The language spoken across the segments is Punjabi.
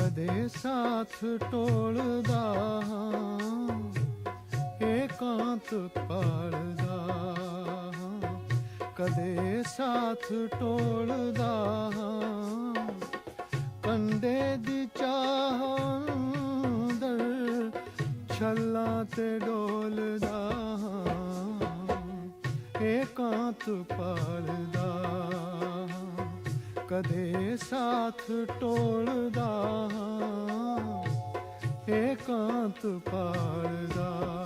ਕਦੇ ਸਾਥ ਟੋਲਦਾ ਹਾਂ, ਏਕਾਂਤ ਪਾਲਦਾ ਹਾਂ। ਕਦੇ ਸਾਥ ਟੋਲਦਾ ਹਾਂ, ਕੰਡੇ ਦੀ ਚਾਹ ਅੰਦਰ ਛੱਲਾਂ ਤੇ ਡੋਲਦਾ ਹਾਂ, ਏਕਾਂਤ ਪਾਲਦਾ ਹਾਂ। ਕਦੇ ਸਾਥ ਟੋਲਦਾ ਹਾਂ, ਏਕਾਂਤ ਪਾਲਦਾ ਹਾਂ।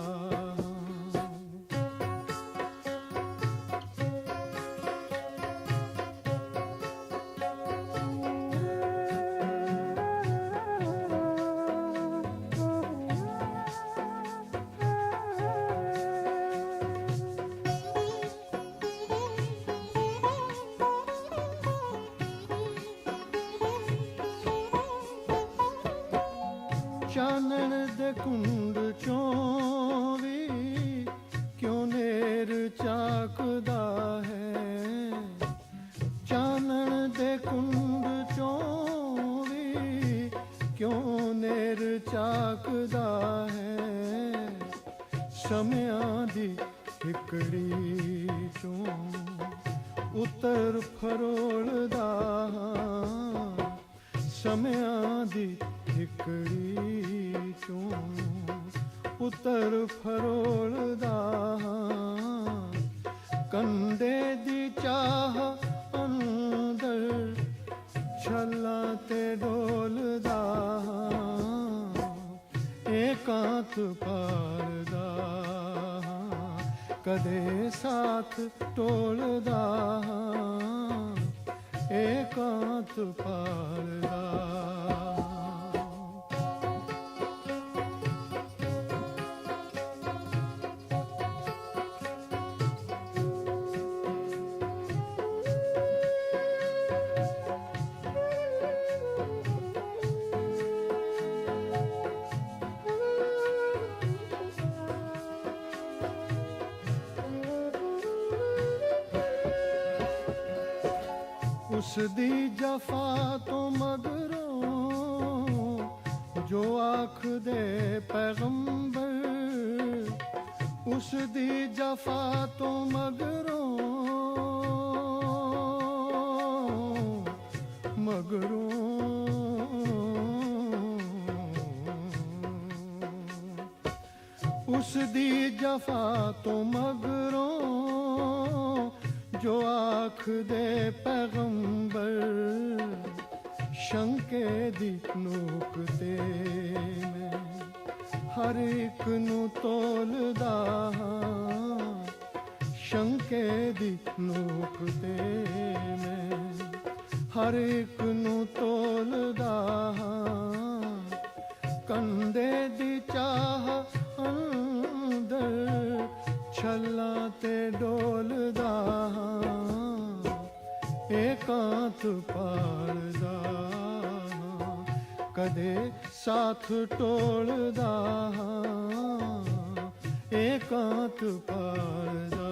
ਚਾਨਣ ਦੇ ਕੁੰਡ ਚੋਂ ਵੀ ਕਿਉਂ ਨੇਰ ਝਾਕਦਾ ਹੈ। ਚਾਨਣ ਦੇ ਕੁੰਡ ਚੋਂ ਵੀ ਕਿਉਂ ਨੇਰ ਝਾਕਦਾ ਹੈ। ਸਮਿਆਂ ਦੀ ਹਿਕੜੀ ਚੋਂ ਉੱਤਰ ਫਰੋਲਦਾ ਹਾਂ, ਸਮਿਆਂ ਦੀ ਹਿਕੜੀ ਚੋਂ ਉੱਤਰ ਫਰੋਲਦਾ ਹਾਂ। ਕੰਡੇ ਦੀ ਚਾਹ ਅੰਦਰ ਛੱਲਾਂ ਤੇ ਡੋਲਦਾ ਹਾਂ, ਏਕਾਂਤ ਪਾਲਦਾ ਹਾਂ। ਕਦੇ ਸਾਥ ਟੋਲਦਾ ਹਾਂ, ਏਕਾਂਤ ਪਾਲਦਾ। ਉਸ ਦੀ ਜਫਾ ਤੋਂ ਮਗਰੋਂ ਜੋ ਆਖਦੇ ਪੈਗੰਬਰ, ਉਸ ਦੀ ਜਫਾ ਤੋਂ ਮਗਰੋਂ ਉਸ ਦੀ ਜਫਾ ਤੋਂ ਮਗਰੋਂ ਜੋ ਆਖਦੇ ਪੈਗੰਬਰ, ਸ਼ੰਕੇ ਦੀ ਨੋਕ ਤੇ ਮੈਂ ਹਰ ਇੱਕ ਨੂੰ ਤੋਲਦਾ ਹਾਂ। ਸ਼ੰਕੇ ਦੀ ਨੋਕ ਤੇ ਮੈਂ ਹਰ ਇੱਕ ਨੂੰ ਤੋਲਦਾ ਹਾਂ। ਕੰਡੇ ਦੀ ਚਾਹ ਅੰਦਰ ਛੱਲਾਂ ਤੇ ਡੋਲਦਾ ਹਾਂ, ਏਕਾਂਤ ਪਾਲਦਾ ਹਾਂ। ਕਦੇ ਸਾਥ ਟੋਲਦਾ ਹਾਂ, ਏਕਾਂਤ ਪਾਲਦਾ।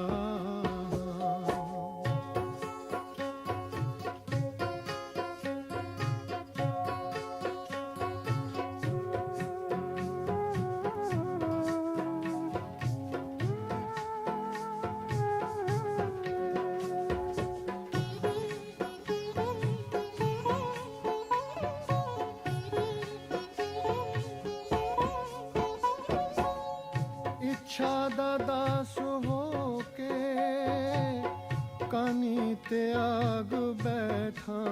ਇੱਛਾ ਦਾ ਦਾਸ ਹੋ ਕੇ ਕਾਨੀ ਤੇ ਆਗ ਬੈਠਾ,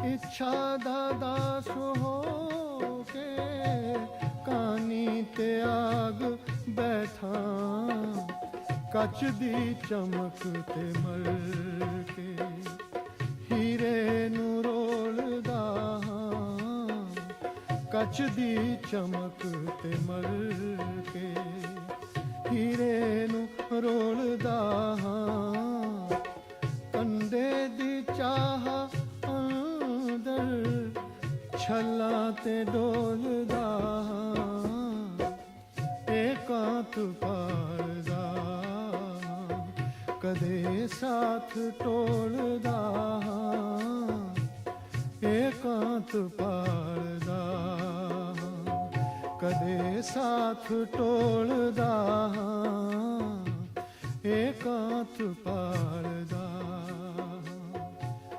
ਇੱਛਾ ਦਾ ਦਾਸ ਹੋ ਕੇ ਕਾਨੀ ਤੇ ਆਗ ਬੈਠਾ। ਕੱਚ ਦੀ ਚਮਕ ਤੇ ਮਲ ਕੇ ਹੀਰੇ ਨੂੰ ਰੋਲਦਾ ਹਾਂ, ਕੱਚ ਦੀ ਚਮਕ ਤੇ ਮਲ ਕੇ ਹੀਰੇ ਨੂੰ ਰੋਲਦਾ ਹਾਂ। ਕੰਡੇ ਦੀ ਚਾਹ ਅੰਦਰ ਛੱਲਾਂ ਤੇ ਡੋਲਦਾ ਹਾਂ, ਏਕਾਂਤ ਪਾਲਦਾ ਹਾਂ। ਕਦੇ ਸਾਥ ਟੋਲਦਾ ਹਾਂ, ਏਕਾਂਤ ਪਾਲਦਾ, ਕਦੇ ਸਾਥ ਟੋਲਦਾ, ਏਕਾਂਤ ਪਾਲਦਾ,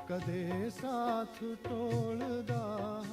ਕਦੇ ਸਾਥ ਟੋਲਦਾ।